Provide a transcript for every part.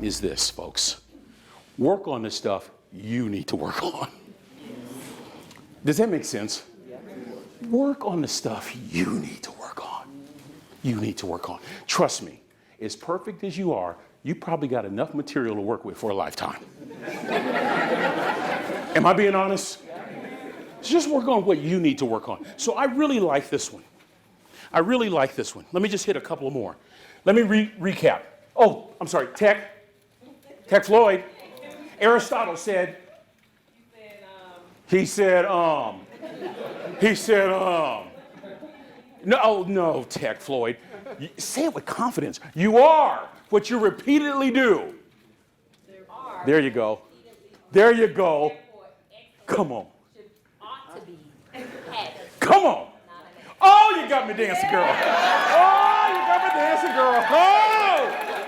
is this, folks. Work on the stuff you need to work on. Does that make sense? Work on the stuff you need to work on. You need to work on. Trust me, as perfect as you are, you probably got enough material to work with for a lifetime. Am I being honest? So just work on what you need to work on. So I really like this one. I really like this one. Let me just hit a couple more. Let me recap. Oh, I'm sorry, Tech Floyd. Aristotle said, he said, no, Tech Floyd. Say it with confidence. You are what you repeatedly do. There you go. There you go. Come on. Come on. Oh, you got me dancing, girl. Oh, you got me dancing, girl.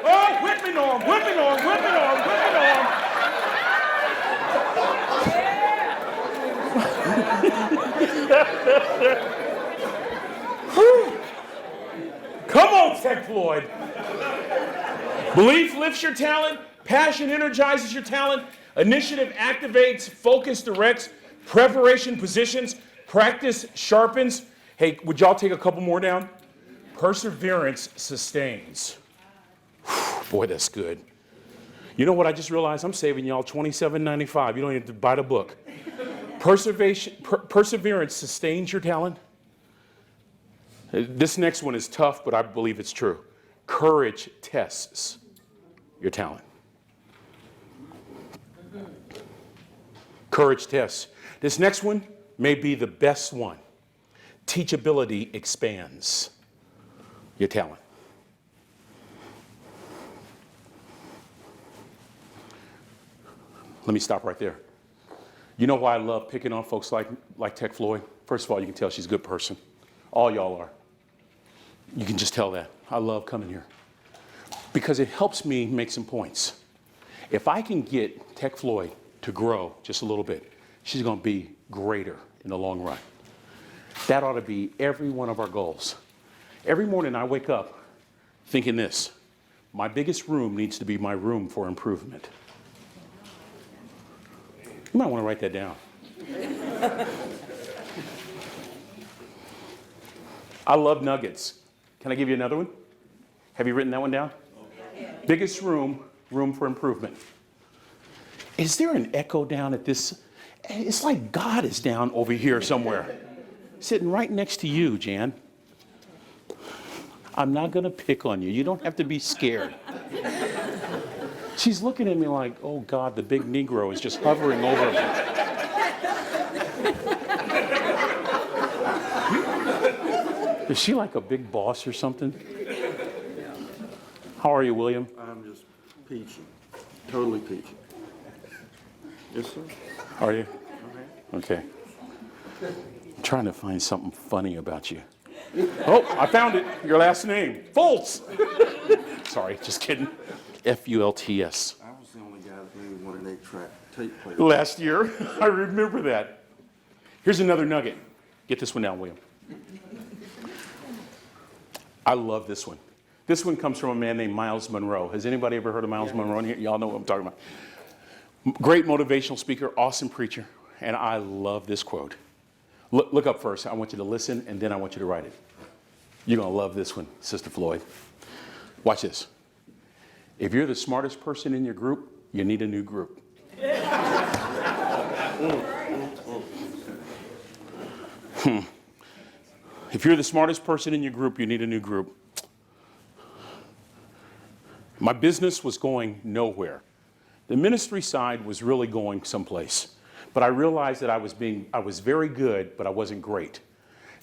Oh, whip me, Norm. Whip me, Norm. Whip me, Norm. Whip me, Norm. Come on, Tech Floyd. Belief lifts your talent. Passion energizes your talent. Initiative activates. Focus directs. Preparation positions. Practice sharpens. Hey, would y'all take a couple more down? Perseverance sustains. Boy, that's good. You know what I just realized? I'm saving y'all $27.95. You don't even have to buy the book. Perseverance sustains your talent. This next one is tough, but I believe it's true. Courage tests your talent. Courage tests. This next one may be the best one. Teachability expands your talent. Let me stop right there. You know why I love picking on folks like Tech Floyd? First of all, you can tell she's a good person. All y'all are. You can just tell that. I love coming here because it helps me make some points. If I can get Tech Floyd to grow just a little bit, she's going to be greater in the long run. That ought to be every one of our goals. Every morning I wake up thinking this: my biggest room needs to be my room for improvement. You might want to write that down. I love nuggets. Can I give you another one? Have you written that one down? Biggest room for improvement. Is there an echo down at this? It's like God is down over here somewhere. Sitting right next to you, Jan. I'm not going to pick on you. You don't have to be scared. She's looking at me like, oh God, the big Negro is just hovering over me. Is she like a big boss or something? How are you, William? I'm just peachy. Totally peachy. Yes, sir. Are you? Okay. I'm trying to find something funny about you. Oh, I found it. Your last name. Fultz. Sorry, just kidding. F-U-L-T-S. I was the only guy that maybe wanted an 8-track tape player. Last year. I remember that. Here's another nugget. Get this one down, William. I love this one. This one comes from a man named Miles Monroe. Has anybody ever heard of Miles Monroe? Y'all know what I'm talking about. Great motivational speaker, awesome preacher, and I love this quote. Look up first. I want you to listen, and then I want you to write it. You're going to love this one, Sister Floyd. Watch this. If you're the smartest person in your group, you need a new group. If you're the smartest person in your group, you need a new group. My business was going nowhere. The ministry side was really going someplace. But I realized that I was very good, but I wasn't great.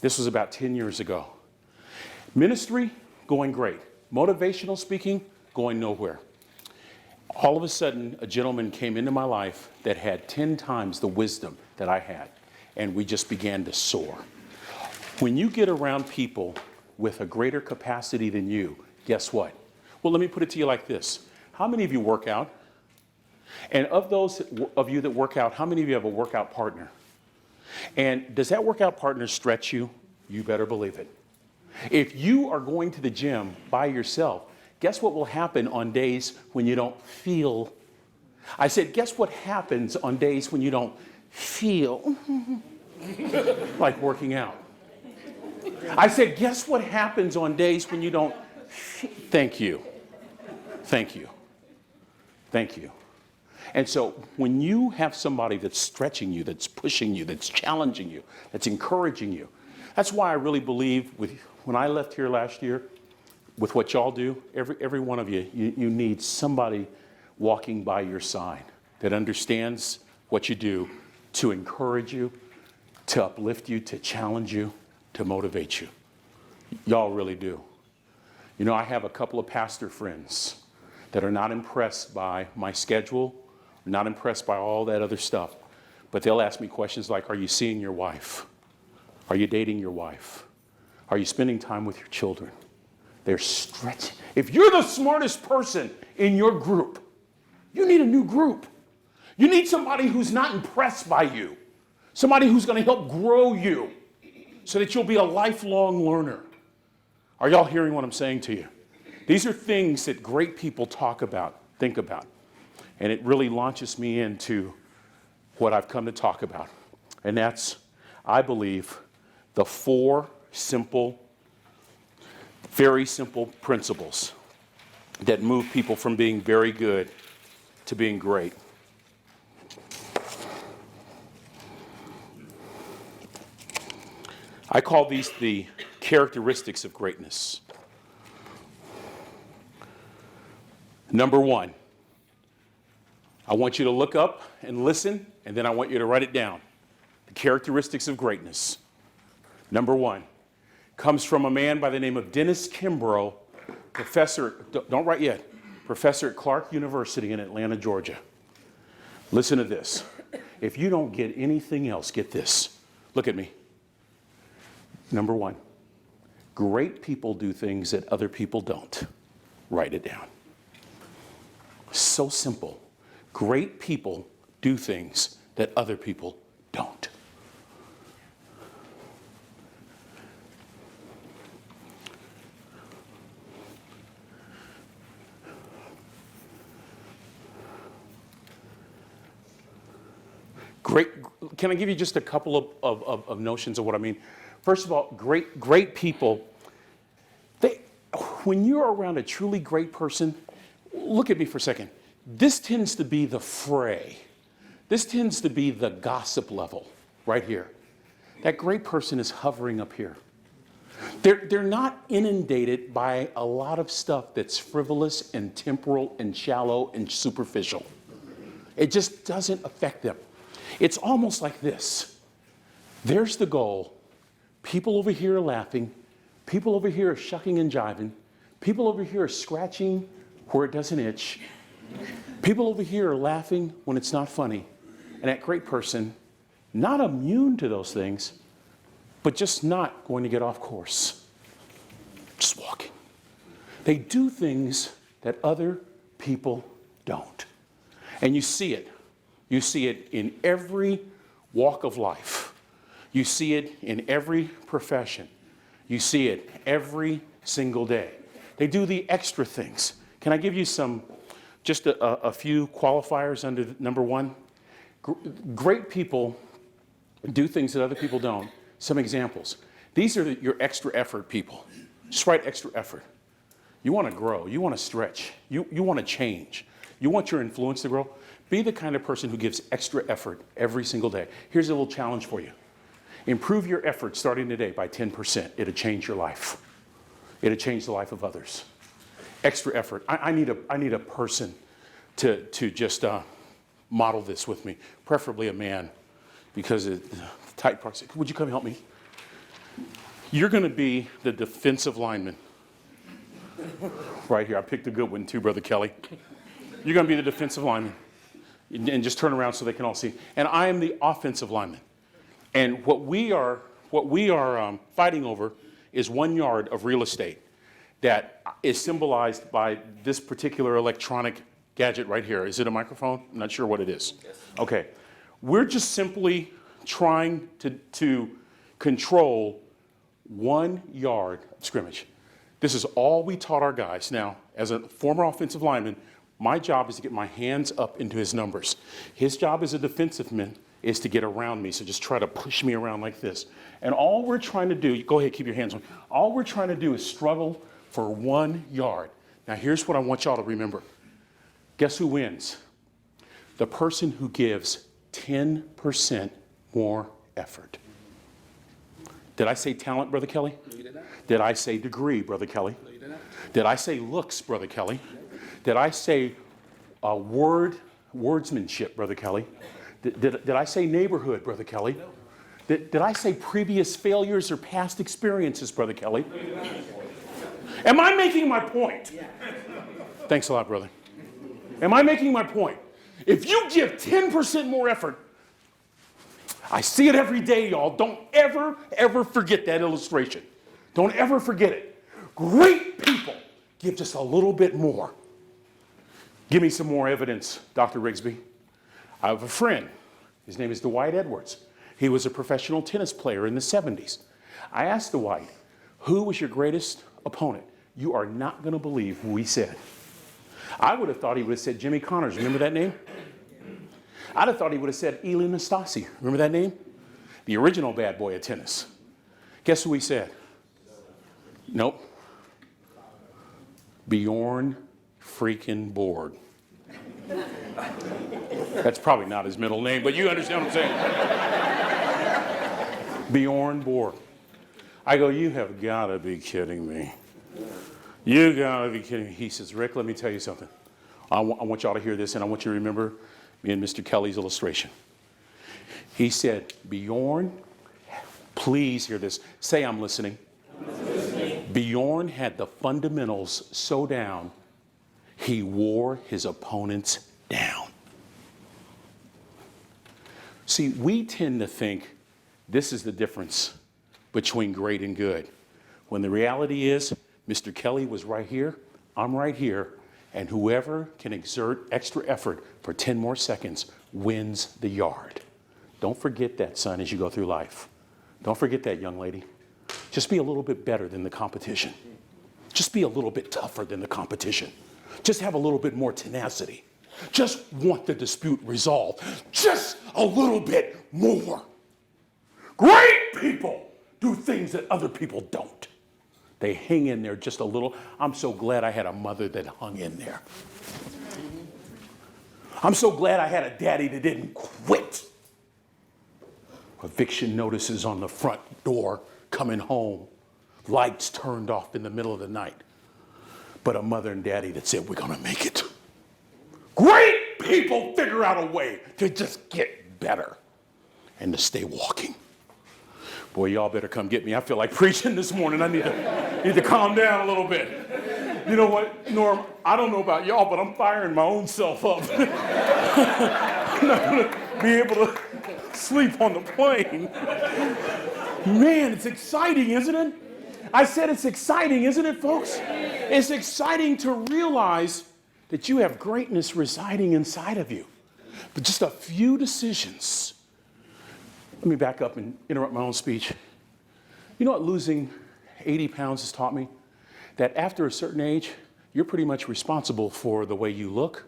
This was about 10 years ago. Ministry, going great. Motivational speaking, going nowhere. All of a sudden, a gentleman came into my life that had 10 times the wisdom that I had, and we just began to soar. When you get around people with a greater capacity than you, guess what? Well, let me put it to you like this. How many of you work out? And of those of you that work out, how many of you have a workout partner? And does that workout partner stretch you? You better believe it. If you are going to the gym by yourself, guess what will happen on days when you don't feel? I said, guess what happens on days when you don't feel like working out? I said, guess what happens on days when you don't thank you. Thank you. Thank you. And so when you have somebody that's stretching you, that's pushing you, that's challenging you, that's encouraging you, that's why I really believe when I left here last year, with what y'all do, every one of you need somebody walking by your side that understands what you do to encourage you, to uplift you, to challenge you, to motivate you. Y'all really do. You know, I have a couple of pastor friends that are not impressed by my schedule, not impressed by all that other stuff, but they'll ask me questions like, are you seeing your wife? Are you dating your wife? Are you spending time with your children? They're stretching. If you're the smartest person in your group, you need a new group. You need somebody who's not impressed by you, somebody who's going to help grow you so that you'll be a lifelong learner. Are y'all hearing what I'm saying to you? These are things that great people talk about, think about, and it really launches me into what I've come to talk about. And that's, I believe, the 4 simple, very simple principles that move people from being very good to being great. I call these the characteristics of greatness. Number 1, I want you to look up and listen, and then I want you to write it down. The characteristics of greatness. Number 1 comes from a man by the name of Dennis Kimbrough, professor, don't write yet, professor at Clark University in Atlanta, Georgia. Listen to this. If you don't get anything else, get this. Look at me. Number 1, great people do things that other people don't. Write it down. So simple. Great people do things that other people don't. Great. Can I give you just a couple of notions of what I mean? First of all, great people, when you're around a truly great person, look at me for a second. This tends to be the fray. This tends to be the gossip level right here. That great person is hovering up here. They're not inundated by a lot of stuff that's frivolous and temporal and shallow and superficial. It just doesn't affect them. It's almost like this. There's the goal. People over here are laughing. People over here are shucking and jiving. People over here are scratching where it doesn't itch. People over here are laughing when it's not funny. And that great person, not immune to those things, but just not going to get off course. Just walking. They do things that other people don't. And you see it. You see it in every walk of life. You see it in every profession. You see it every single day. They do the extra things. Can I give you just a few qualifiers under number 1? Great people do things that other people don't. Some examples. These are your extra effort people. Just write extra effort. You want to grow. You want to stretch. You want to change. You want your influence to grow. Be the kind of person who gives extra effort every single day. Here's a little challenge for you. Improve your effort starting today by 10%. It'll change your life. It'll change the life of others. Extra effort. I need a person to just model this with me, preferably a man, because of the tight proximity. Would you come help me? You're going to be the defensive lineman. Right here. I picked a good one too, Brother Kelly. You're going to be the defensive lineman. And just turn around so they can all see. And I am the offensive lineman. And what we are fighting over is 1 yard of real estate that is symbolized by this particular electronic gadget right here. Is it a microphone? I'm not sure what it is. Yes. Okay. We're just simply trying to control 1 yard of scrimmage. This is all we taught our guys. Now, as a former offensive lineman, my job is to get my hands up into his numbers. His job as a defensive man is to get around me, so just try to push me around like this. And all we're trying to do, go ahead, keep your hands on. All we're trying to do is struggle for 1 yard. Now, here's what I want y'all to remember. Guess who wins? The person who gives 10% more effort. Did I say talent, Brother Kelly? No, you did not. Did I say degree, Brother Kelly? No, you did not. Did I say looks, Brother Kelly? Did I say wordsmanship, Brother Kelly? Did I say neighborhood, Brother Kelly? No. Did I say previous failures or past experiences, Brother Kelly? No, you did not. Am I making my point? Yeah. Thanks a lot, brother. Am I making my point? If you give 10% more effort, I see it every day, y'all. Don't ever, ever forget that illustration. Don't ever forget it. Great people give just a little bit more. Give me some more evidence, Dr. Rigsby. I have a friend. His name is Dwight Edwards. He was a professional tennis player in the 70s. I asked Dwight, who was your greatest opponent? You are not going to believe who he said. I would have thought he would have said Jimmy Connors. Remember that name? I'd have thought he would have said Eli Nastasi. Remember that name? The original bad boy of tennis. Guess who he said? Nope. Bjorn freaking Borg. That's probably not his middle name, but you understand what I'm saying. Bjorn Borg. I go, you have got to be kidding me. You got to be kidding me. He says, Rick, let me tell you something. I want y'all to hear this, and I want you to remember me and Mr. Kelly's illustration. He said, Bjorn, please hear this. Say I'm listening. Bjorn had the fundamentals so down, he wore his opponents down. See, we tend to think this is the difference between great and good, when the reality is Mr. Kelly was right here, I'm right here, and whoever can exert extra effort for 10 more seconds wins the yard. Don't forget that, son, as you go through life. Don't forget that, young lady. Just be a little bit better than the competition. Just be a little bit tougher than the competition. Just have a little bit more tenacity. Just want the dispute resolved. Just a little bit more. Great people do things that other people don't. They hang in there just a little. I'm so glad I had a mother that hung in there. I'm so glad I had a daddy that didn't quit. Eviction notices on the front door, coming home, lights turned off in the middle of the night. But a mother and daddy that said, we're going to make it. Great people figure out a way to just get better and to stay walking. Boy, y'all better come get me. I feel like preaching this morning. I need to calm down a little bit. You know what, Norm? I don't know about y'all, but I'm firing my own self up. I'm not going to be able to sleep on the plane. Man, it's exciting, isn't it? I said it's exciting, isn't it, folks? It's exciting to realize that you have greatness residing inside of you. But just a few decisions. Let me back up and interrupt my own speech. You know what losing 80 pounds has taught me? That after a certain age, you're pretty much responsible for the way you look,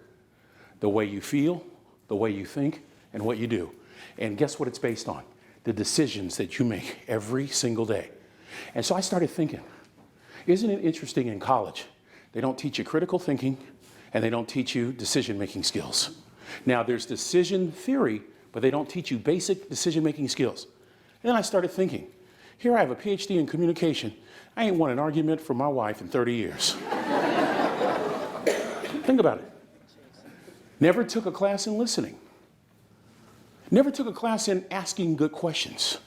the way you feel, the way you think, and what you do. And guess what it's based on? The decisions that you make every single day. And so I started thinking, isn't it interesting in college? They don't teach you critical thinking, and they don't teach you decision-making skills. Now, there's decision theory, but they don't teach you basic decision-making skills. And then I started thinking, here I have a PhD in communication. I ain't won an argument from my wife in 30 years. Think about it. Never took a class in listening. Never took a class in asking good questions.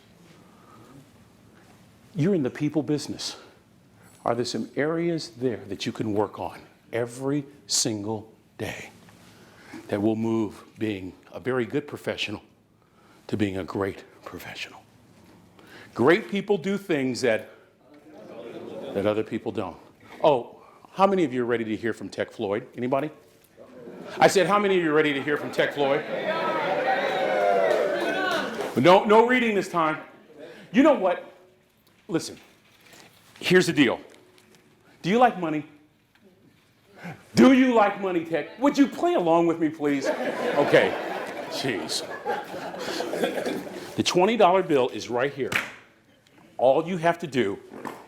You're in the people business. Are there some areas there that you can work on every single day that will move being a very good professional to being a great professional? Great people do things that other people don't. Oh, how many of you are ready to hear from Tech Floyd? Anybody? I said, how many of you are ready to hear from Tech Floyd? No reading this time. You know what? Listen, here's the deal. Do you like money? Do you like money, Tech? Would you play along with me, please? Okay. Jeez. The $20 bill is right here. All you have to do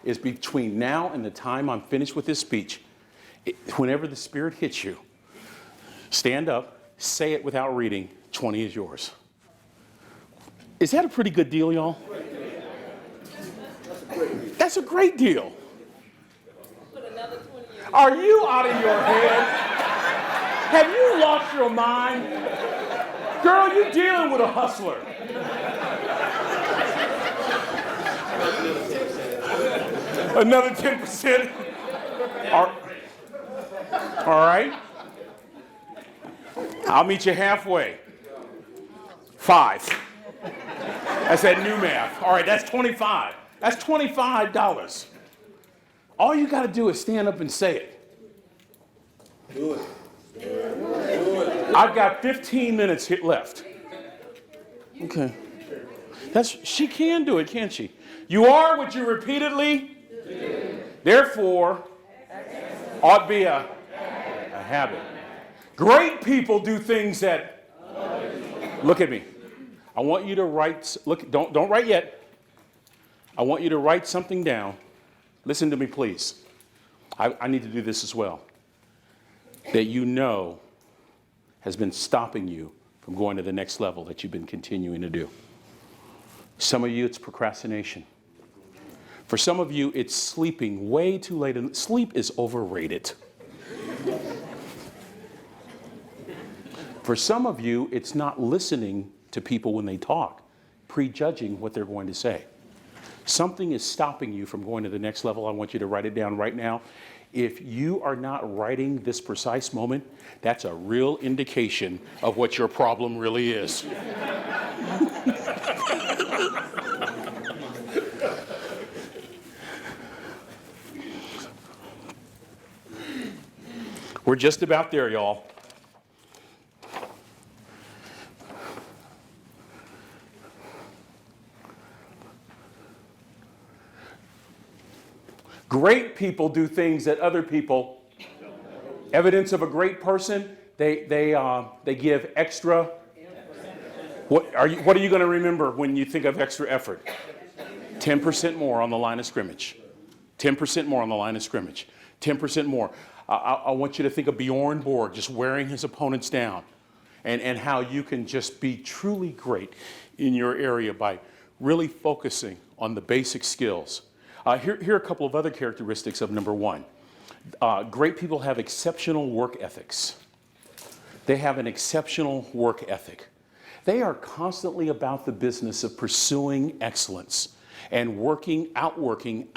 is between now and the time I'm finished with this speech, whenever the Spirit hits you, stand up, say it without reading, 20 is yours. Is that a pretty good deal, y'all? That's a great deal. Are you out of your head? Have you lost your mind? Girl, you're dealing with a hustler. Another 10%. All right. I'll meet you halfway. 5. That's that new math. All right, that's 25. That's $25. All you got to do is stand up and say it. Do it. I've got 15 minutes left. Okay. She can do it, can't she? You are what you repeatedly, therefore, ought be a habit. Great people do things that, look at me. I want you to write, don't write yet. I want you to write something down. Listen to me, please. I need to do this as well. That you know has been stopping you from going to the next level that you've been continuing to do. Some of you, it's procrastination. For some of you, it's sleeping way too late. And sleep is overrated. For some of you, it's not listening to people when they talk, prejudging what they're going to say. Something is stopping you from going to the next level. I want you to write it down right now. If you are not writing this precise moment, that's a real indication of what your problem really is. We're just about there, y'all. Great people do things that other people. Evidence of a great person, they give extra. What are you going to remember when you think of extra effort? 10% more on the line of scrimmage. 10% more on the line of scrimmage. 10% more. I want you to think of Bjorn Borg just wearing his opponents down, and how you can just be truly great in your area by really focusing on the basic skills. Here are a couple of other characteristics of number 1. Great people have exceptional work ethics. They have an exceptional work ethic. They are constantly about the business of pursuing excellence and outworking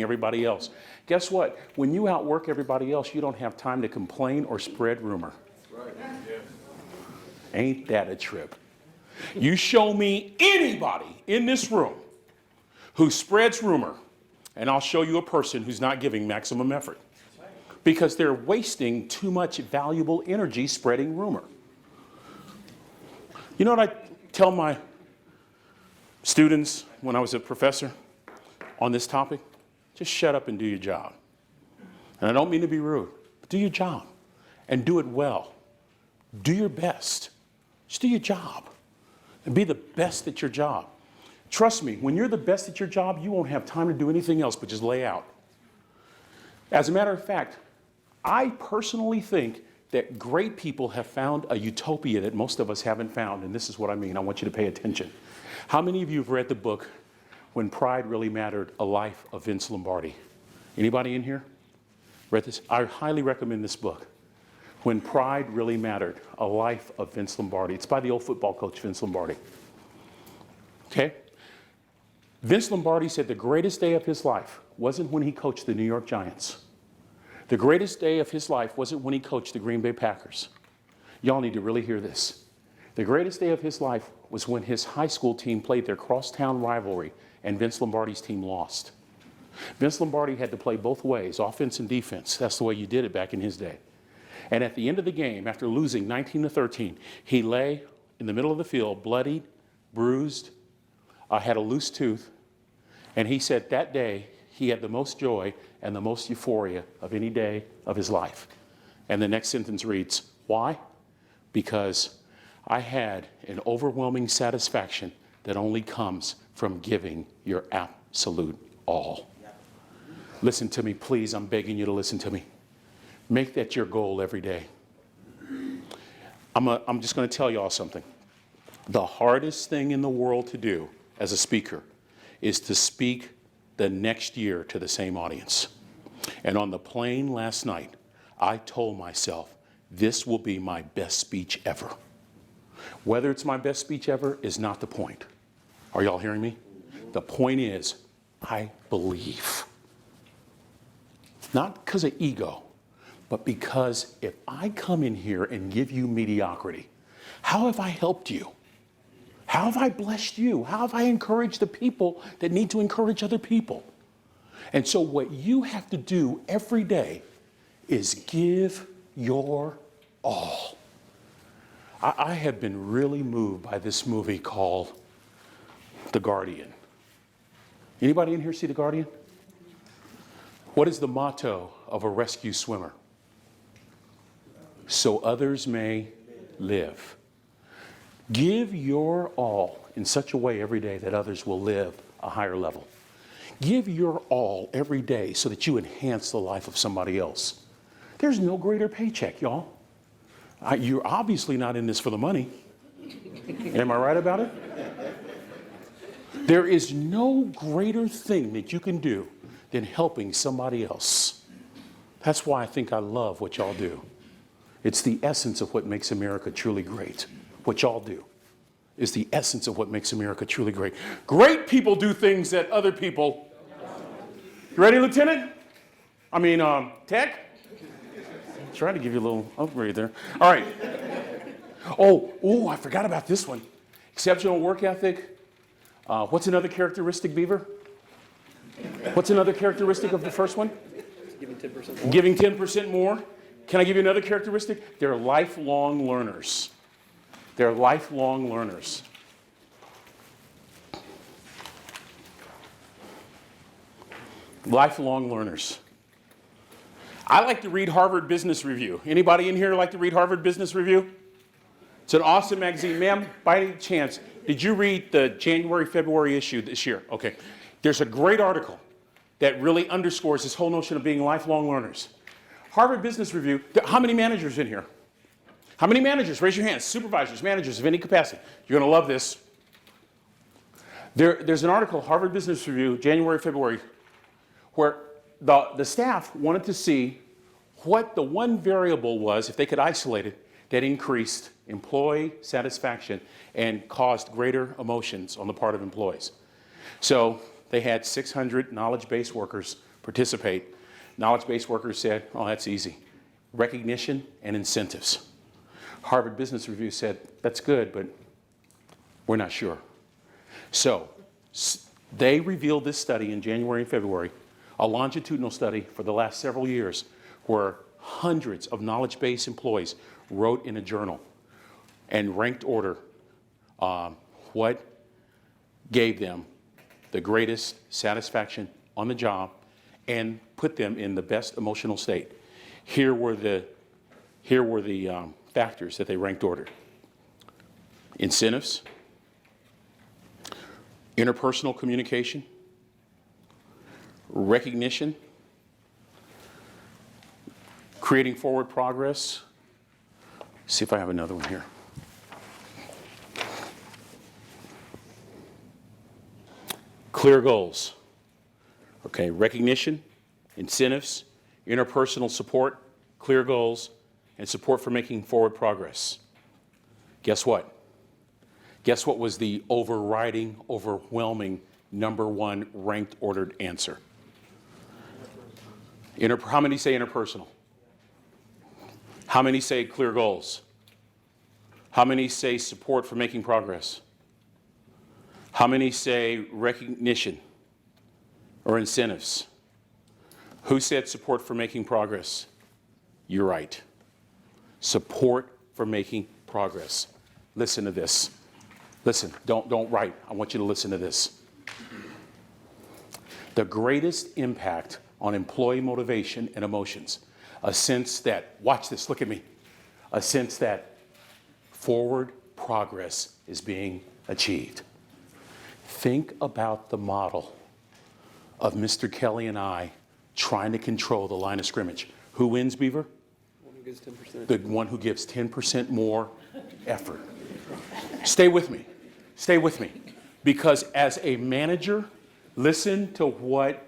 everybody else. Guess what? When you outwork everybody else, you don't have time to complain or spread rumor. Right. Yeah. Ain't that a trip? You show me anybody in this room who spreads rumor, and I'll show you a person who's not giving maximum effort because they're wasting too much valuable energy spreading rumor. You know what I tell my students when I was a professor on this topic? Just shut up and do your job. And I don't mean to be rude, but do your job and do it well. Do your best. Just do your job and be the best at your job. Trust me, when you're the best at your job, you won't have time to do anything else but just lay out. As a matter of fact, I personally think that great people have found a utopia that most of us haven't found, and this is what I mean. I want you to pay attention. How many of you have read the book, When Pride Really Mattered, A Life of Vince Lombardi? Anybody in here read this? I highly recommend this book, When Pride Really Mattered, A Life of Vince Lombardi. It's by the old football coach, Vince Lombardi. Okay? Vince Lombardi said the greatest day of his life wasn't when he coached the New York Giants. The greatest day of his life wasn't when he coached the Green Bay Packers. Y'all need to really hear this. The greatest day of his life was when his high school team played their crosstown rivalry and Vince Lombardi's team lost. Vince Lombardi had to play both ways, offense and defense. That's the way you did it back in his day. And at the end of the game, after losing 19-13, he lay in the middle of the field, bloodied, bruised, had a loose tooth, and he said that day he had the most joy and the most euphoria of any day of his life. And the next sentence reads, why? Because I had an overwhelming satisfaction that only comes from giving your absolute all. Listen to me, please. I'm begging you to listen to me. Make that your goal every day. I'm just going to tell you all something. The hardest thing in the world to do as a speaker is to speak the next year to the same audience. And on the plane last night, I told myself, this will be my best speech ever. Whether it's my best speech ever is not the point. Are y'all hearing me? The point is, I believe. Not because of ego, but because if I come in here and give you mediocrity, how have I helped you? How have I blessed you? How have I encouraged the people that need to encourage other people? And so what you have to do every day is give your all. I have been really moved by this movie called The Guardian. Anybody in here see The Guardian? What is the motto of a rescue swimmer? So others may live. Give your all in such a way every day that others will live a higher level. Give your all every day so that you enhance the life of somebody else. There's no greater paycheck, y'all. You're obviously not in this for the money. Am I right about it? There is no greater thing that you can do than helping somebody else. That's why I think I love what y'all do. It's the essence of what makes America truly great. What y'all do is the essence of what makes America truly great. Great people do things that other people. You ready, Lieutenant? Tech? Trying to give you a little upgrade there. All right. Oh, I forgot about this one. Exceptional work ethic. What's another characteristic, Beaver? What's another characteristic of the first one? Giving 10% more. Giving 10% more. Can I give you another characteristic? They're lifelong learners. They're lifelong learners. Lifelong learners. I like to read Harvard Business Review. Anybody in here like to read Harvard Business Review? It's an awesome magazine. Ma'am, by any chance, did you read the January, February issue this year? Okay. There's a great article that really underscores this whole notion of being lifelong learners. Harvard Business Review, how many managers in here? How many managers? Raise your hands. Supervisors, managers of any capacity. You're going to love this. There's an article, Harvard Business Review, January, February, where the staff wanted to see what the one variable was, if they could isolate it, that increased employee satisfaction and caused greater emotions on the part of employees. So they had 600 knowledge-based workers participate. Knowledge-based workers said, oh, that's easy. Recognition and incentives. Harvard Business Review said, that's good, but we're not sure. So they revealed this study in January and February, a longitudinal study for the last several years, where hundreds of knowledge-based employees wrote in a journal and ranked order what gave them the greatest satisfaction on the job and put them in the best emotional state. Here were the factors that they ranked ordered. Incentives, interpersonal communication, recognition, creating forward progress. See if I have another one here. Clear goals. Okay, recognition, incentives, interpersonal support, clear goals, and support for making forward progress. Guess what? Guess what was the overriding, overwhelming, number one ranked ordered answer? How many say interpersonal? How many say clear goals? How many say support for making progress? How many say recognition or incentives? Who said support for making progress? You're right. Support for making progress. Listen to this. Listen, don't write. I want you to listen to this. The greatest impact on employee motivation and emotions. A sense that, watch this, look at me, a sense that forward progress is being achieved. Think about the model of Mr. Kelly and I trying to control the line of scrimmage. Who wins, Beaver? One who gives 10%. The one who gives 10% more effort. Stay with me. Stay with me. Because as a manager, listen to what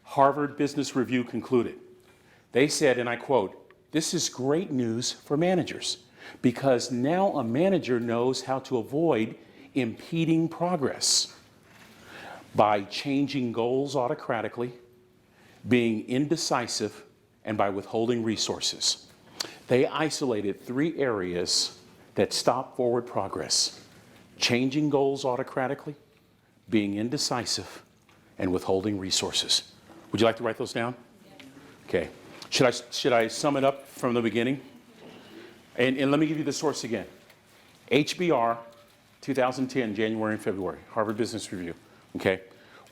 Harvard Business Review concluded. They said, and I quote, "This is great news for managers because now a manager knows how to avoid impeding progress by changing goals autocratically, being indecisive, and by withholding resources." They isolated 3 areas that stop forward progress: changing goals autocratically, being indecisive, and withholding resources. Would you like to write those down? Okay. Should I sum it up from the beginning? And let me give you the source again. HBR 2010, January and February, Harvard Business Review. Okay.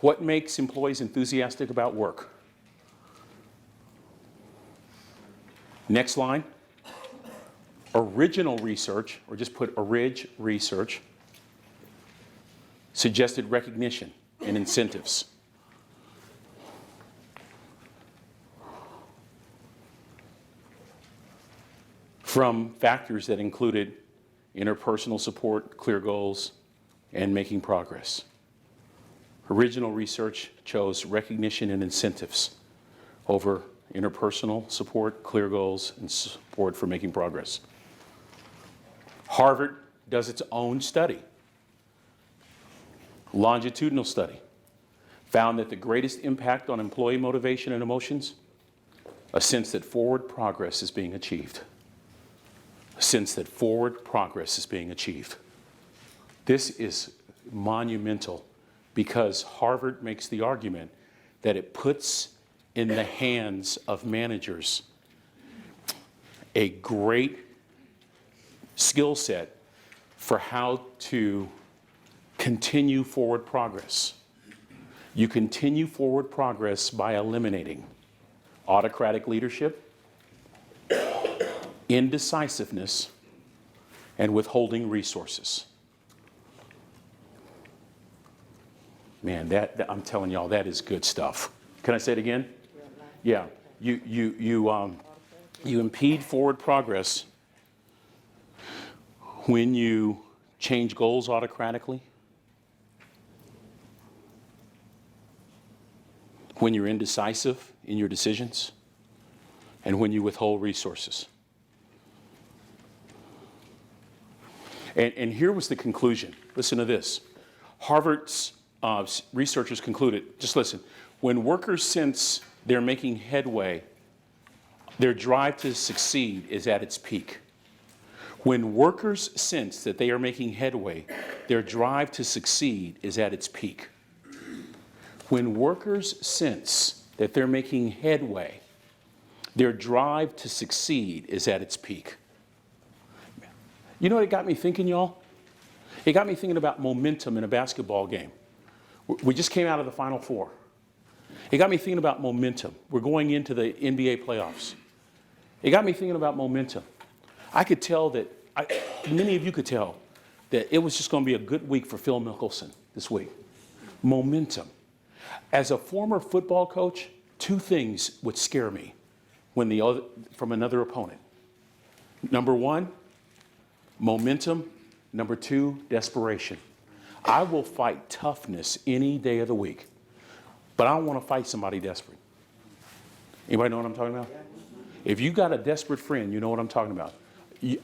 What makes employees enthusiastic about work? Next line. Original research, or just put orig research, suggested recognition and incentives. From factors that included interpersonal support, clear goals, and making progress. Original research chose recognition and incentives over interpersonal support, clear goals, and support for making progress. Harvard does its own study, longitudinal study, found that the greatest impact on employee motivation and emotions, a sense that forward progress is being achieved. A sense that forward progress is being achieved. This is monumental because Harvard makes the argument that it puts in the hands of managers a great skill set for how to continue forward progress. You continue forward progress by eliminating autocratic leadership, indecisiveness, and withholding resources. Man, I'm telling y'all, that is good stuff. Can I say it again? Yeah. You impede forward progress when you change goals autocratically, when you're indecisive in your decisions, and when you withhold resources. And here was the conclusion. Listen to this. Harvard's researchers concluded, just listen, when workers sense they're making headway, their drive to succeed is at its peak. When workers sense that they are making headway, their drive to succeed is at its peak. When workers sense that they're making headway, their drive to succeed is at its peak. You know what it got me thinking, y'all? It got me thinking about momentum in a basketball game. We just came out of the Final Four. It got me thinking about momentum. We're going into the NBA playoffs. It got me thinking about momentum. I could tell that, many of you could tell, that it was just going to be a good week for Phil Mickelson this week. Momentum. As a former football coach, 2 things would scare me from another opponent. Number 1, momentum. Number 2, desperation. I will fight toughness any day of the week, but I don't want to fight somebody desperate. Anybody know what I'm talking about? If you got a desperate friend, you know what I'm talking about.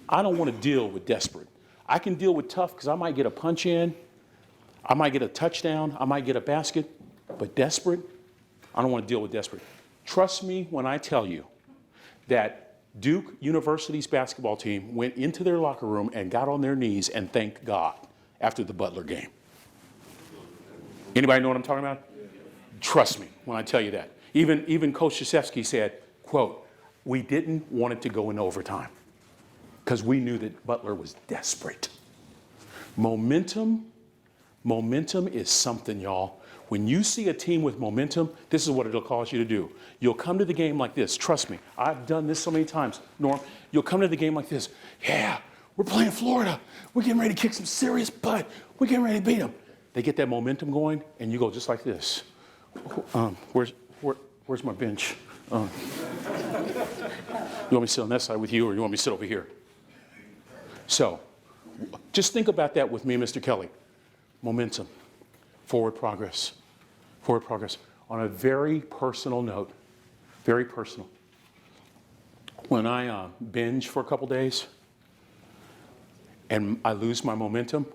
I don't want to deal with desperate. I can deal with tough because I might get a punch in, I might get a touchdown, I might get a basket, but desperate, I don't want to deal with desperate. Trust me when I tell you that Duke University's basketball team went into their locker room and got on their knees and thanked God after the Butler game. Anybody know what I'm talking about? Trust me when I tell you that. Even Coach Krzyzewski said, quote, "We didn't want it to go in overtime because we knew that Butler was desperate." Momentum is something, y'all. When you see a team with momentum, this is what it'll cause you to do. You'll come to the game like this. Trust me, I've done this so many times, Norm. You'll come to the game like this. Yeah, we're playing Florida. We're getting ready to kick some serious butt. We're getting ready to beat them. They get that momentum going, and you go just like this. Where's my bench? You want me to sit on that side with you, or you want me to sit over here? So, just think about that with me, Mr. Kelly. Momentum, forward progress. On a very personal note, very personal. When I binge for a couple days and I lose my momentum,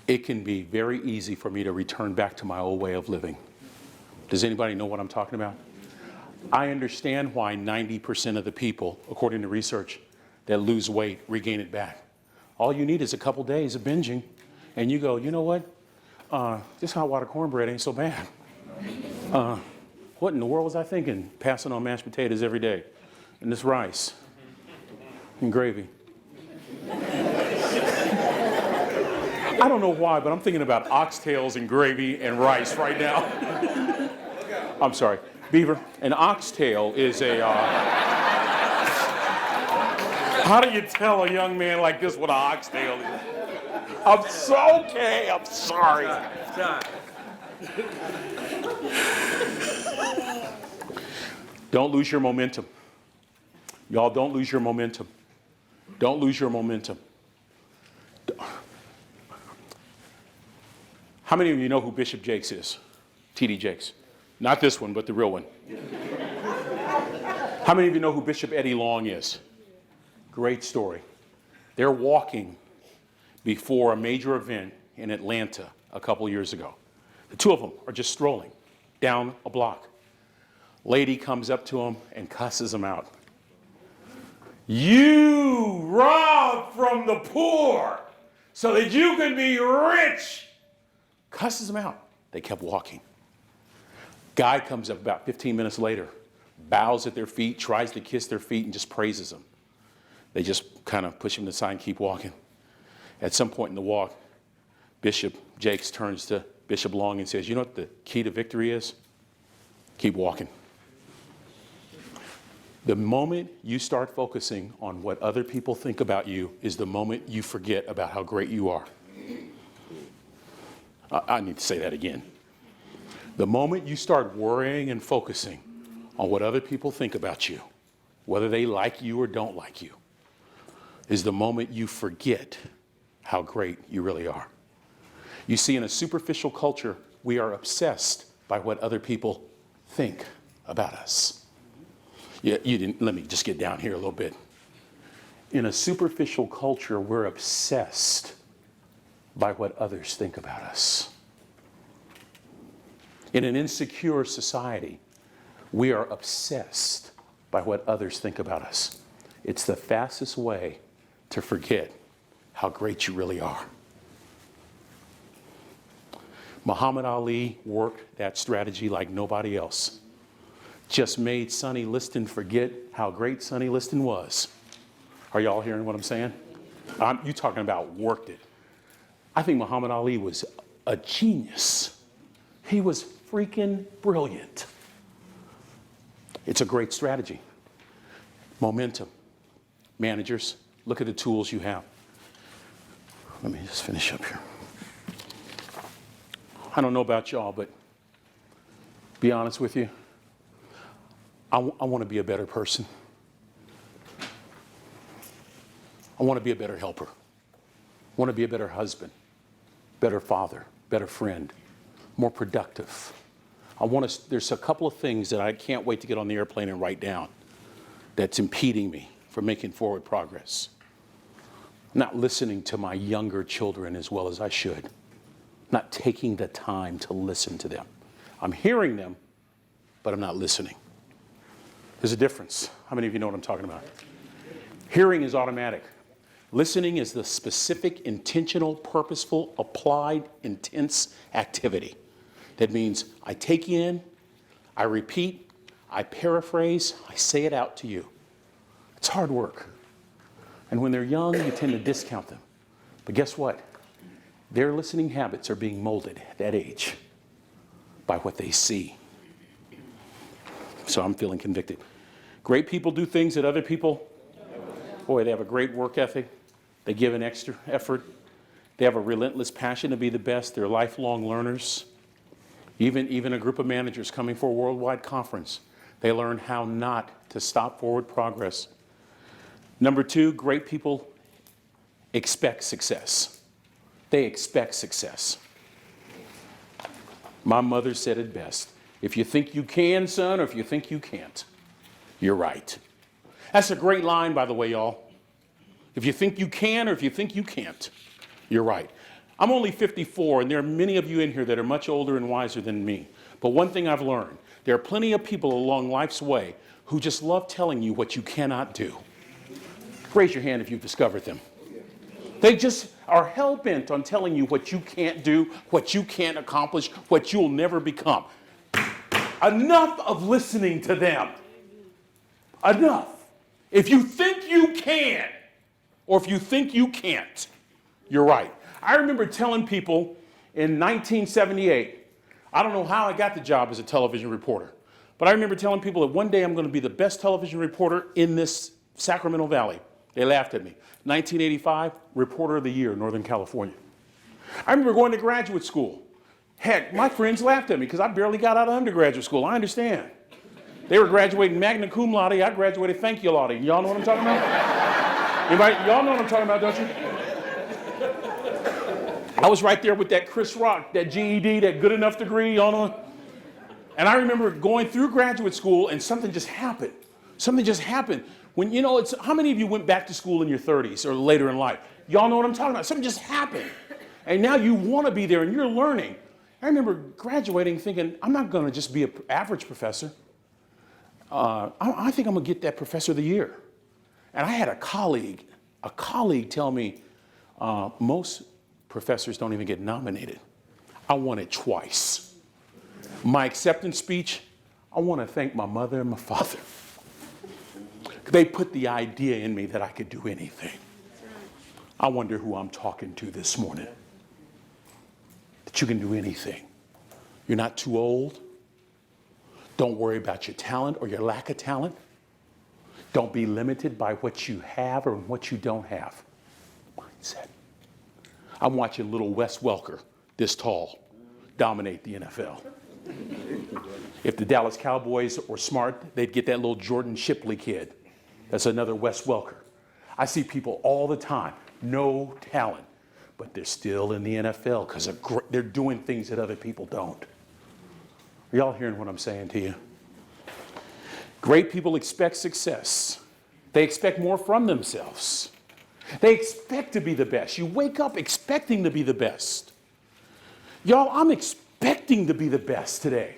it can be very easy for me to return back to my old way of living. Does anybody know what I'm talking about? I understand why 90% of the people, according to research, that lose weight regain it back. All you need is a couple days of binging, and you go, you know what? This hot water cornbread ain't so bad. What in the world was I thinking? Passing on mashed potatoes every day, and this rice, and gravy. I don't know why, but I'm thinking about oxtails and gravy and rice right now. I'm sorry, beaver. An oxtail is a... How do you tell a young man like this what an oxtail is? I'm sorry. Don't lose your momentum. Y'all, don't lose your momentum. Don't lose your momentum. How many of you know who Bishop Jakes is? T.D. Jakes. Not this one, but the real one. How many of you know who Bishop Eddie Long is? Great story. They're walking before a major event in Atlanta a couple years ago. The two of them are just strolling down a block. Lady comes up to them and cusses them out. You rob from the poor so that you can be rich. Cusses them out. They kept walking. Guy comes up about 15 minutes later, bows at their feet, tries to kiss their feet, and just praises them. They just kind of push him aside and keep walking. At some point in the walk, Bishop Jakes turns to Bishop Long and says, you know what the key to victory is? Keep walking. The moment you start focusing on what other people think about you is the moment you forget about how great you are. I need to say that again. The moment you start worrying and focusing on what other people think about you, whether they like you or don't like you, is the moment you forget how great you really are. You see, in a superficial culture, we are obsessed by what other people think about us. Let me just get down here a little bit. In a superficial culture, we're obsessed by what others think about us. In an insecure society, we are obsessed by what others think about us. It's the fastest way to forget how great you really are. Muhammad Ali worked that strategy like nobody else. Just made Sonny Liston forget how great Sonny Liston was. Are y'all hearing what I'm saying? You talking about worked it. I think Muhammad Ali was a genius. He was freaking brilliant. It's a great strategy. Momentum. Managers, look at the tools you have. Let me just finish up here. I don't know about y'all, but be honest with you, I want to be a better person. I want to be a better helper. I want to be a better husband, better father, better friend, more productive. There's a couple of things that I can't wait to get on the airplane and write down that's impeding me from making forward progress. Not listening to my younger children as well as I should. Not taking the time to listen to them. I'm hearing them, but I'm not listening. There's a difference. How many of you know what I'm talking about? Hearing is automatic. Listening is the specific, intentional, purposeful, applied, intense activity. That means I take you in, I repeat, I paraphrase, I say it out to you. It's hard work. And when they're young, you tend to discount them. But guess what? Their listening habits are being molded at that age. by what they see. So I'm feeling convicted. Great people do things that other people, boy, they have a great work ethic. They give an extra effort. They have a relentless passion to be the best. They're lifelong learners. Even a group of managers coming for a worldwide conference, they learn how not to stop forward progress. Number two, great people expect success. They expect success. My mother said it best. If you think you can, son, or if you think you can't, you're right. That's a great line, by the way, y'all. If you think you can or if you think you can't, you're right. I'm only 54, and there are many of you in here that are much older and wiser than me. But one thing I've learned, there are plenty of people along life's way who just love telling you what you cannot do. Raise your hand if you've discovered them. They just are hell-bent on telling you what you can't do, what you can't accomplish, what you'll never become. Enough of listening to them. Enough. If you think you can, or if you think you can't, you're right. I remember telling people in 1978, I don't know how I got the job as a television reporter, but I remember telling people that one day I'm going to be the best television reporter in this Sacramento Valley. They laughed at me. 1985, Reporter of the Year, Northern California. I remember going to graduate school. Heck, my friends laughed at me because I barely got out of undergraduate school. I understand. They were graduating magna cum laude. I graduated thank you laude. Y'all know what I'm talking about? Anybody? Y'all know what I'm talking about, don't you? I was right there with that Chris Rock, that GED, that good enough degree, y'all know? And I remember going through graduate school and something just happened. Something just happened. When, you know, how many of you went back to school in your 30s or later in life? Y'all know what I'm talking about. Something just happened. And now you want to be there and you're learning. I remember graduating thinking, I'm not going to just be an average professor. I think I'm going to get that Professor of the Year. And I had a colleague tell me, most professors don't even get nominated. I won it twice. My acceptance speech, I want to thank my mother and my father. They put the idea in me that I could do anything. I wonder who I'm talking to this morning. That you can do anything. You're not too old. Don't worry about your talent or your lack of talent. Don't be limited by what you have or what you don't have. Mindset. I'm watching little Wes Welker, this tall, dominate the NFL. If the Dallas Cowboys were smart, they'd get that little Jordan Shipley kid. That's another Wes Welker. I see people all the time, no talent, but they're still in the NFL because they're doing things that other people don't. Are y'all hearing what I'm saying to you? Great people expect success. They expect more from themselves. They expect to be the best. You wake up expecting to be the best. Y'all, I'm expecting to be the best today.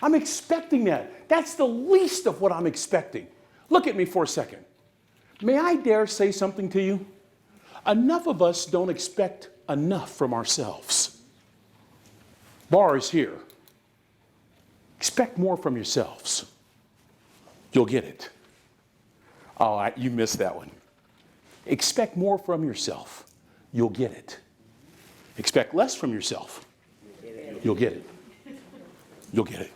I'm expecting that. That's the least of what I'm expecting. Look at me for a second. May I dare say something to you? Enough of us don't expect enough from ourselves. Bar is here. Expect more from yourselves. You'll get it. Oh, you missed that one. Expect more from yourself. You'll get it. Expect less from yourself. You'll get it. You'll get it.